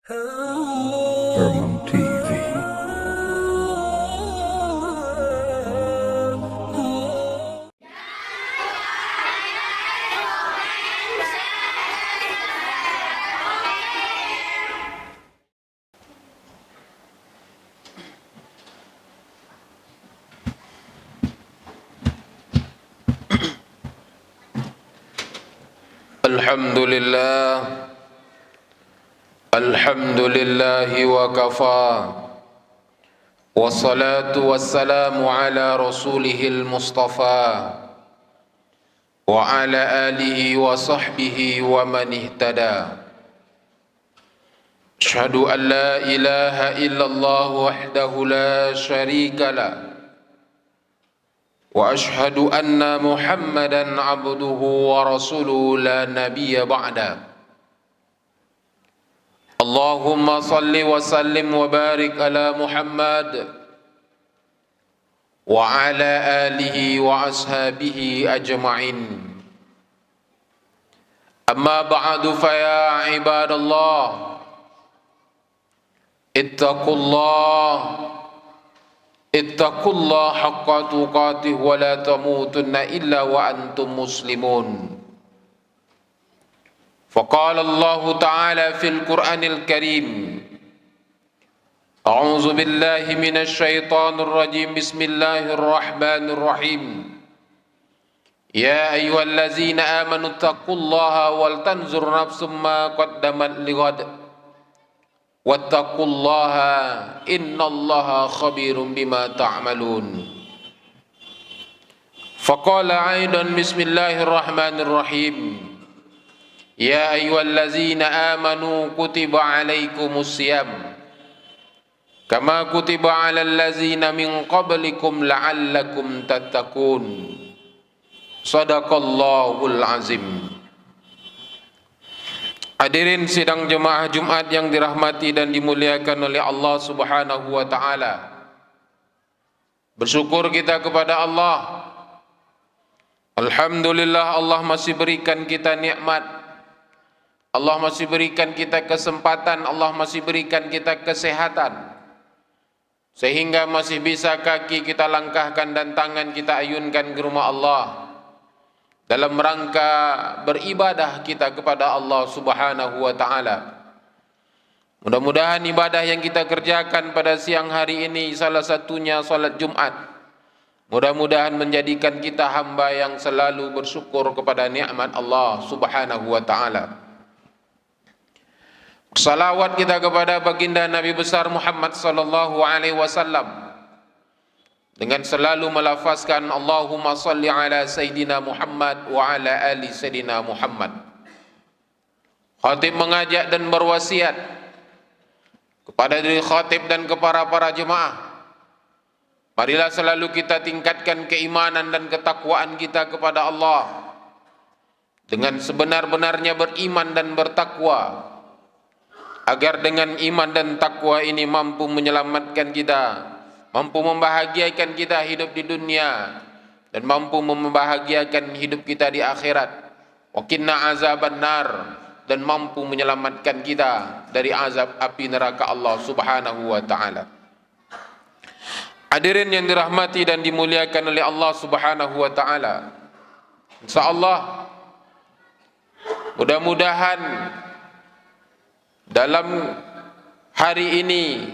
Herman TV. Alhamdulillah wa kafa, wassalatu wassalamu ala rasulihil mustafa wa ala alihi wa sahbihi wa man ihtada. Asyhadu an la ilaha illallah wahdahu la syarika lah, wa asyhadu anna muhammadan abduhu wa rasuluhu la nabiyya ba'da. Allahumma salli wa sallim wa barik ala Muhammad wa ala alihi wa ashabihi ajma'in. Amma ba'du fa ya ibadallah, ittaqullah haqqa tuqatih wa la tamutunna illa wa antum muslimun. فقال الله تعالى في القرآن الكريم: أعوذ بالله من الشيطان الرجيم بسم الله الرحمن الرحيم يا أيها الذين آمنوا اتقوا الله ولتنظر نفس ما قدمت لغد واتقوا الله إن الله خبير بما تعملون. فقال أيضا بسم الله الرحمن الرحيم Ya ayyuhallazina amanu kutiba alaikumus siyam kama kutiba alal ladzina min qablikum la'allakum tattaqun. Shadaqallahul azim. Hadirin sidang jemaah Jumat yang dirahmati dan dimuliakan oleh Allah Subhanahu wa taala. Bersyukur kita kepada Allah. Alhamdulillah, Allah masih berikan kita nikmat, Allah masih berikan kita kesempatan, Allah masih berikan kita kesehatan, sehingga masih bisa kaki kita langkahkan dan tangan kita ayunkan ke rumah Allah dalam rangka beribadah kita kepada Allah Subhanahu wa taala. Mudah-mudahan ibadah yang kita kerjakan pada siang hari ini, salah satunya salat Jumat, mudah-mudahan menjadikan kita hamba yang selalu bersyukur kepada nikmat Allah Subhanahu wa taala. Salawat kita kepada baginda Nabi besar Muhammad sallallahu alaihi wasallam dengan selalu melafazkan Allahumma salli ala Sayyidina Muhammad wa ala ali Sayyidina Muhammad. Khatib mengajak dan berwasiat kepada diri khatib dan kepada para jemaah, marilah selalu kita tingkatkan keimanan dan ketakwaan kita kepada Allah dengan sebenar-benarnya beriman dan bertakwa, agar dengan iman dan takwa ini mampu menyelamatkan kita, mampu membahagiakan kita hidup di dunia, dan mampu membahagiakan hidup kita di akhirat. Wa qina azabannar, dan mampu menyelamatkan kita dari azab api neraka Allah Subhanahu wa taala. Hadirin yang dirahmati dan dimuliakan oleh Allah Subhanahu wa taala, insyaallah mudah-mudahan dalam hari ini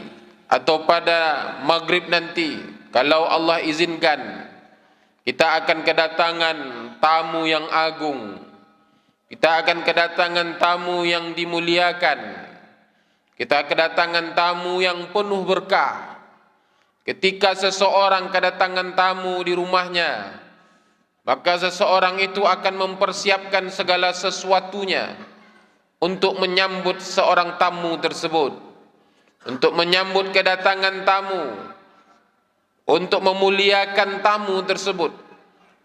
atau pada maghrib nanti, kalau Allah izinkan, kita akan kedatangan tamu yang agung, kita akan kedatangan tamu yang dimuliakan, kita kedatangan tamu yang penuh berkah. Ketika seseorang kedatangan tamu di rumahnya, maka seseorang itu akan mempersiapkan segala sesuatunya untuk menyambut seorang tamu tersebut, untuk menyambut kedatangan tamu, untuk memuliakan tamu tersebut.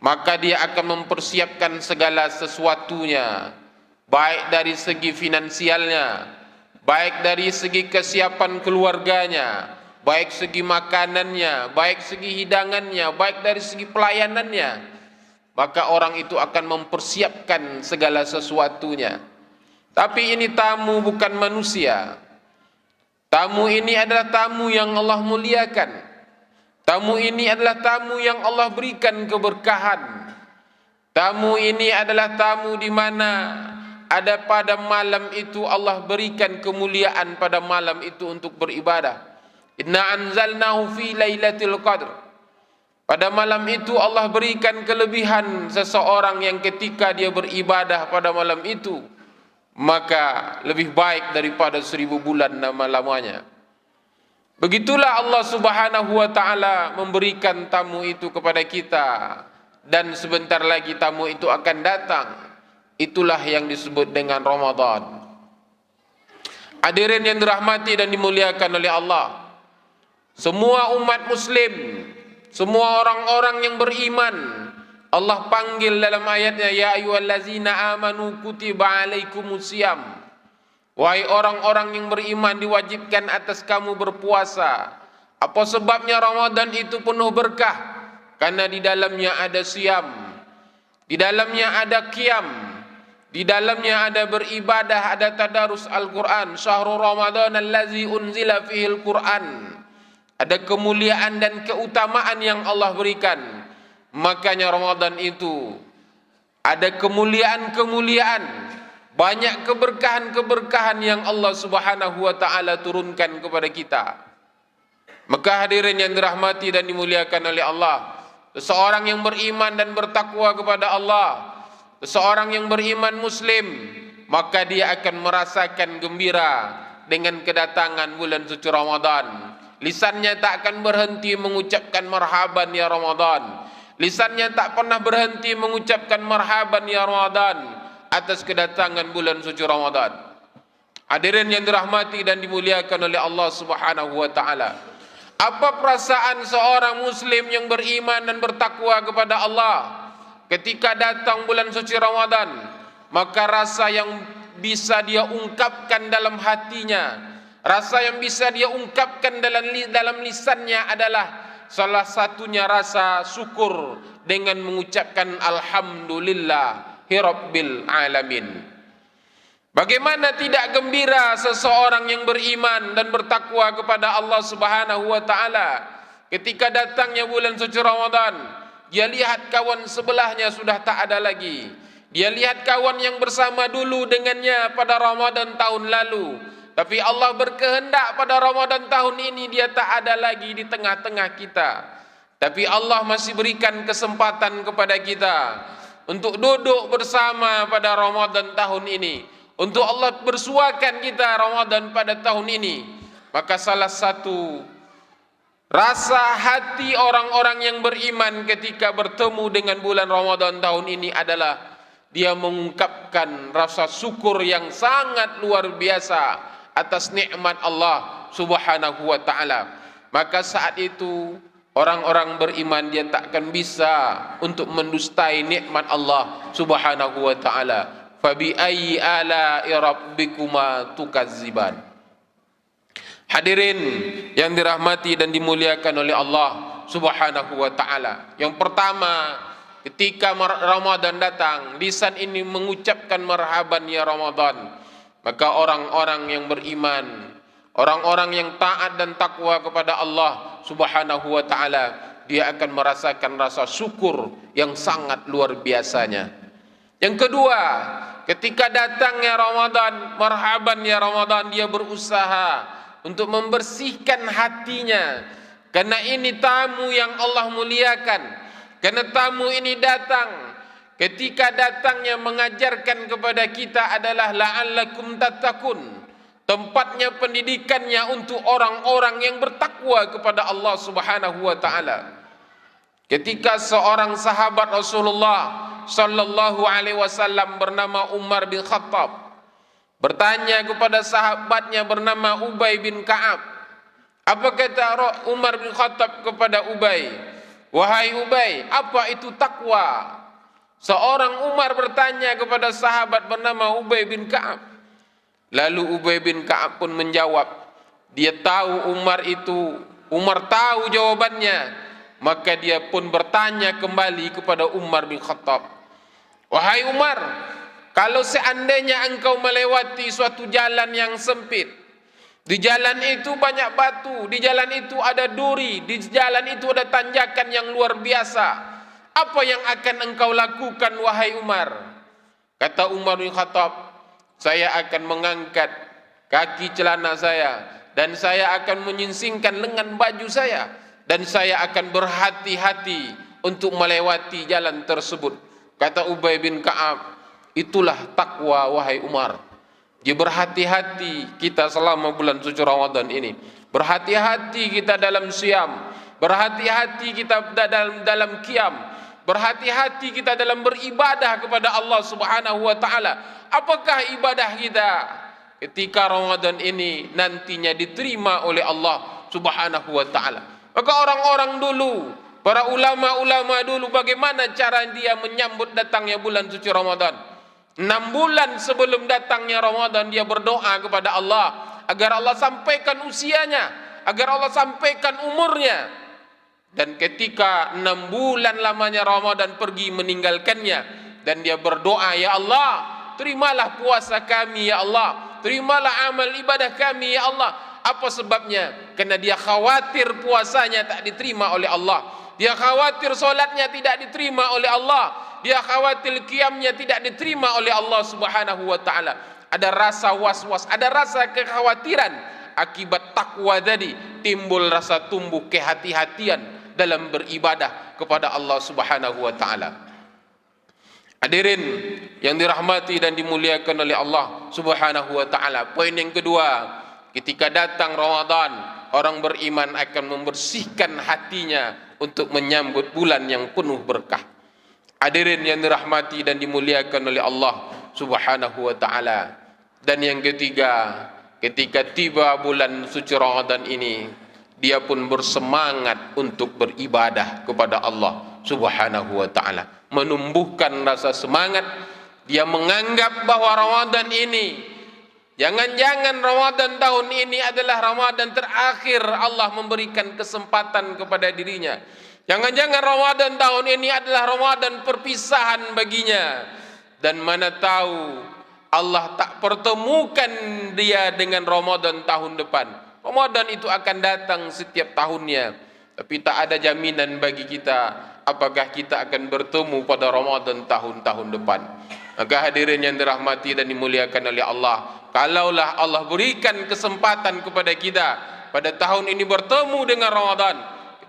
Maka dia akan mempersiapkan segala sesuatunya, baik dari segi finansialnya, baik dari segi kesiapan keluarganya, baik segi makanannya, baik segi hidangannya, baik dari segi pelayanannya. Maka orang itu akan mempersiapkan segala sesuatunya. Tapi ini tamu bukan manusia. Tamu ini adalah tamu yang Allah muliakan. Tamu ini adalah tamu yang Allah berikan keberkahan. Tamu ini adalah tamu di mana ada pada malam itu Allah berikan kemuliaan pada malam itu untuk beribadah. Inna anzalnahu fi lailatul qadr. Pada malam itu Allah berikan kelebihan seseorang yang ketika dia beribadah pada malam itu, maka lebih baik daripada 1000 bulan lamanya. Begitulah Allah Subhanahu wa taala memberikan tamu itu kepada kita, dan sebentar lagi tamu itu akan datang. Itulah yang disebut dengan Ramadan. Hadirin yang dirahmati dan dimuliakan oleh Allah, semua umat muslim, semua orang-orang yang beriman, Allah panggil dalam ayatnya, ya ayyuhallazina amanu kutiba alaikumusiyam. Wahai orang-orang yang beriman, diwajibkan atas kamu berpuasa. Apa sebabnya? Ramadan itu penuh berkah, karena di dalamnya ada siam, di dalamnya ada qiyam, di dalamnya ada beribadah, ada tadarus Al-Quran. Syahrul Ramadan allazi unzila fihil Quran. Ada kemuliaan dan keutamaan yang Allah berikan. Makanya Ramadan itu ada kemuliaan-kemuliaan, banyak keberkahan-keberkahan yang Allah Subhanahu wa taala turunkan kepada kita. Maka hadirin yang dirahmati dan dimuliakan oleh Allah, seseorang yang beriman dan bertakwa kepada Allah, seseorang yang beriman muslim, maka dia akan merasakan gembira dengan kedatangan bulan suci Ramadan. Lisannya tak akan berhenti mengucapkan marhaban ya Ramadan. Lisannya tak pernah berhenti mengucapkan marhaban ya Ramadan atas kedatangan bulan suci Ramadan. Hadirin yang dirahmati dan dimuliakan oleh Allah Subhanahu wa taala, apa perasaan seorang muslim yang beriman dan bertakwa kepada Allah ketika datang bulan suci Ramadan? Maka rasa yang bisa dia ungkapkan dalam hatinya, rasa yang bisa dia ungkapkan dalam lisannya adalah salah satunya rasa syukur dengan mengucapkan alhamdulillahi rabbil alamin. Bagaimana tidak gembira seseorang yang beriman dan bertakwa kepada Allah Subhanahu wa taala ketika datangnya bulan suci Ramadan? Dia lihat kawan sebelahnya sudah tak ada lagi. Dia lihat kawan yang bersama dulu dengannya pada Ramadan tahun lalu, tapi Allah berkehendak pada Ramadan tahun ini dia tak ada lagi di tengah-tengah kita. Tapi Allah masih berikan kesempatan kepada kita untuk duduk bersama pada Ramadan tahun ini, untuk Allah bersuakan kita Ramadan pada tahun ini. Maka salah satu rasa hati orang-orang yang beriman ketika bertemu dengan bulan Ramadan tahun ini adalah dia mengungkapkan rasa syukur yang sangat luar biasa atas nikmat Allah Subhanahu wa taala. Maka saat itu orang-orang beriman dia tak akan bisa untuk mendustai nikmat Allah Subhanahu wa taala. Fa bi ayyi ala'i rabbikuma tukazziban. Hadirin yang dirahmati dan dimuliakan oleh Allah Subhanahu wa taala, yang pertama, ketika Ramadan datang, lisan ini mengucapkan marhaban ya Ramadan, maka orang-orang yang beriman, orang-orang yang taat dan takwa kepada Allah Subhanahu wa taala, dia akan merasakan rasa syukur yang sangat luar biasanya. Yang kedua, ketika datangnya Ramadan, marhaban ya Ramadan, dia berusaha untuk membersihkan hatinya, karena ini tamu yang Allah muliakan. Karena tamu ini datang, ketika datangnya mengajarkan kepada kita adalah la'allakum tattaqun, tempatnya pendidikannya untuk orang-orang yang bertakwa kepada Allah Subhanahu wa taala. Ketika seorang sahabat Rasulullah sallallahu alaihi wasallam bernama Umar bin Khattab bertanya kepada sahabatnya bernama Ubay bin Ka'ab. Apa kata Umar bin Khattab kepada Ubay? Wahai Ubay, apa itu takwa? Seorang Umar bertanya kepada sahabat bernama Ubay bin Ka'ab. Lalu Ubay bin Ka'ab pun menjawab. Dia tahu Umar tahu jawabannya. Maka dia pun bertanya kembali kepada Umar bin Khattab. Wahai Umar, kalau seandainya engkau melewati suatu jalan yang sempit, Di jalan itu banyak batu, di jalan itu ada duri, di jalan itu ada tanjakan yang luar biasa. Apa yang akan engkau lakukan wahai Umar? Kata Umar bin Khattab, saya akan mengangkat kaki celana saya dan saya akan menyingsingkan lengan baju saya dan saya akan berhati-hati untuk melewati jalan tersebut. Kata Ubay bin Ka'ab, itulah takwa wahai Umar. Dia berhati-hati kita selama bulan suci Ramadan ini. Berhati-hati kita dalam siam, berhati-hati kita dalam qiyam, berhati-hati kita dalam beribadah kepada Allah Subhanahu wa taala. Apakah ibadah kita ketika Ramadan ini nantinya diterima oleh Allah Subhanahu wa taala? Maka orang-orang dulu, para ulama-ulama dulu, bagaimana cara dia menyambut datangnya bulan suci Ramadan? 6 bulan sebelum datangnya Ramadan dia berdoa kepada Allah agar Allah sampaikan usianya, agar Allah sampaikan umurnya. Dan ketika 6 bulan lamanya Ramadan pergi meninggalkannya, dan dia berdoa, ya Allah, terimalah puasa kami ya Allah, terimalah amal ibadah kami ya Allah. Apa sebabnya? Karena dia khawatir puasanya tak diterima oleh Allah, dia khawatir solatnya tidak diterima oleh Allah, dia khawatir qiyamnya tidak diterima oleh Allah Subhanahu wa taala. Ada rasa was-was, ada rasa kekhawatiran. Akibat takwa tadi timbul rasa tumbuh kehati-hatian dalam beribadah kepada Allah Subhanahu wa taala. Hadirin yang dirahmati dan dimuliakan oleh Allah Subhanahu wa taala. Poin yang kedua, ketika datang Ramadan, orang beriman akan membersihkan hatinya untuk menyambut bulan yang penuh berkah. Hadirin yang dirahmati dan dimuliakan oleh Allah Subhanahu wa taala. Dan yang ketiga, ketika tiba bulan suci Ramadan ini, dia pun bersemangat untuk beribadah kepada Allah Subhanahu wa taala, menumbuhkan rasa semangat. Dia menganggap bahwa Ramadan ini, jangan-jangan Ramadan tahun ini adalah Ramadan terakhir Allah memberikan kesempatan kepada dirinya. Jangan-jangan Ramadan tahun ini adalah Ramadan perpisahan baginya. Dan mana tahu Allah tak pertemukan dia dengan Ramadan tahun depan. Ramadan itu akan datang setiap tahunnya, tapi tak ada jaminan bagi kita apakah kita akan bertemu pada Ramadan tahun-tahun depan. Maka hadirin yang dirahmati dan dimuliakan oleh Allah, kalaulah Allah berikan kesempatan kepada kita pada tahun ini bertemu dengan Ramadan,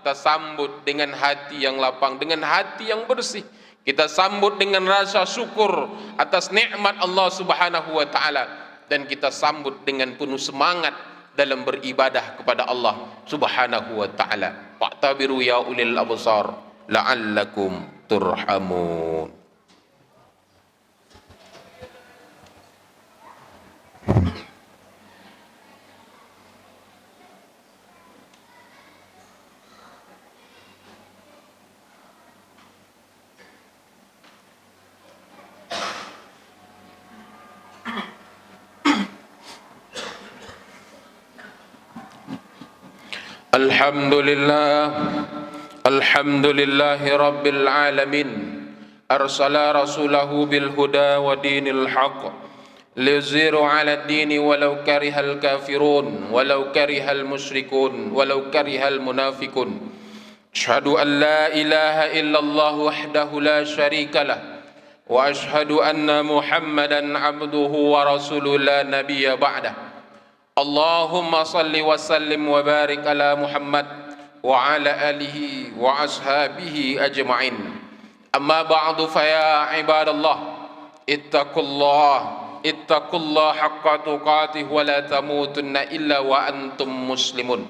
kita sambut dengan hati yang lapang, dengan hati yang bersih. Kita sambut dengan rasa syukur atas nikmat Allah Subhanahu wa taala, dan kita sambut dengan penuh semangat dalam beribadah kepada Allah Subhanahu wa taala. Fa'tabiru ya ulil absar la'allakum turhamun. Alhamdulillahi Rabbil Alamin, arsala rasulahu bil huda wa dinil haq liyuzhiru ala dini walau karihal kafirun walau karihal musyrikun walau karihal munafikun. Ashhadu an la ilaha illallah wahdahu la syarika lah wa ashhadu anna Muhammadan abduhu wa rasuluhu la nabiyya ba'dah. Allahumma salli wa sallim wa barik ala Muhammad wa ala alihi wa ashabihi ajma'in. Amma ba'du, fa ya ibadallah, ittaqullah haqqa tuqatih wa la tamutunna illa wa antum muslimun.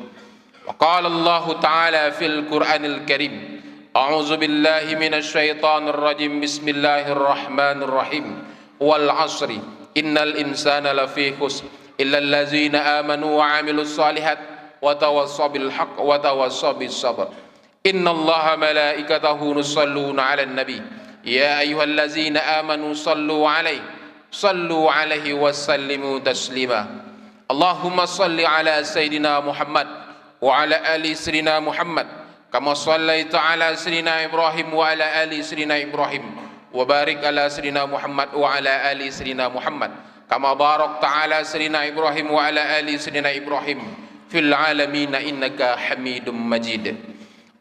Wa qala Allah ta'ala fil Qur'anil Karim, a'udzu billahi minasy syaithanir rajim, bismillahirrahmanirrahim, wal 'ashri innal insana lafi khusr illa allazina amanu wa 'amilus shalihat wa tawassaw bil haqq wa tawassaw bis sabr. Innallaha malaikatahu yusalluna 'alan nabi ya ayyuhallazina amanu sallu 'alaihi wa sallimu taslima. Allahumma salli 'ala sayidina Muhammad wa 'ala ali sayidina Muhammad kama shallaita 'ala sayidina Ibrahim wa 'ala ali sayidina Ibrahim wa barik 'ala sayidina Muhammad wa 'ala ali sayidina Muhammad كما باركت على سيدنا إبراهيم وعلى آل سيدنا إبراهيم في العالمين إنك حميد مجيد.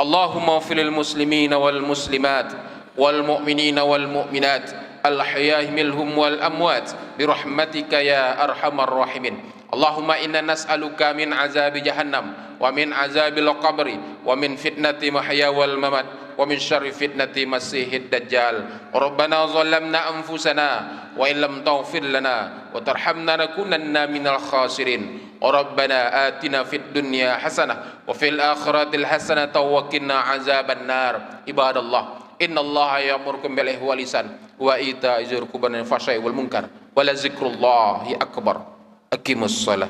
اللهم اغفر للمسلمين والمسلمات والمؤمنين والمؤمنات الأحياء منهم والأموات برحمتك يا أرحم الراحمين. اللهم إنا نسألك من عذاب جهنم ومن عذاب القبر ومن فتنة المحيا والممات ومن شر فتنة مسيح الدجال. ربنا ظلمنا أنفسنا وإن لم تغفر لنا وترحمنا لنكونن من الخاسرين. ربنا آتنا في الدنيا حسنة وفي الآخرة الحسنة وقنا عذاب النار. عباد الله إن الله يأمركم بالعدل والإحسان وإيتاء ذي القربى والفحشاء والمنكر ولذكر الله أكبر. أقيموا الصلاة.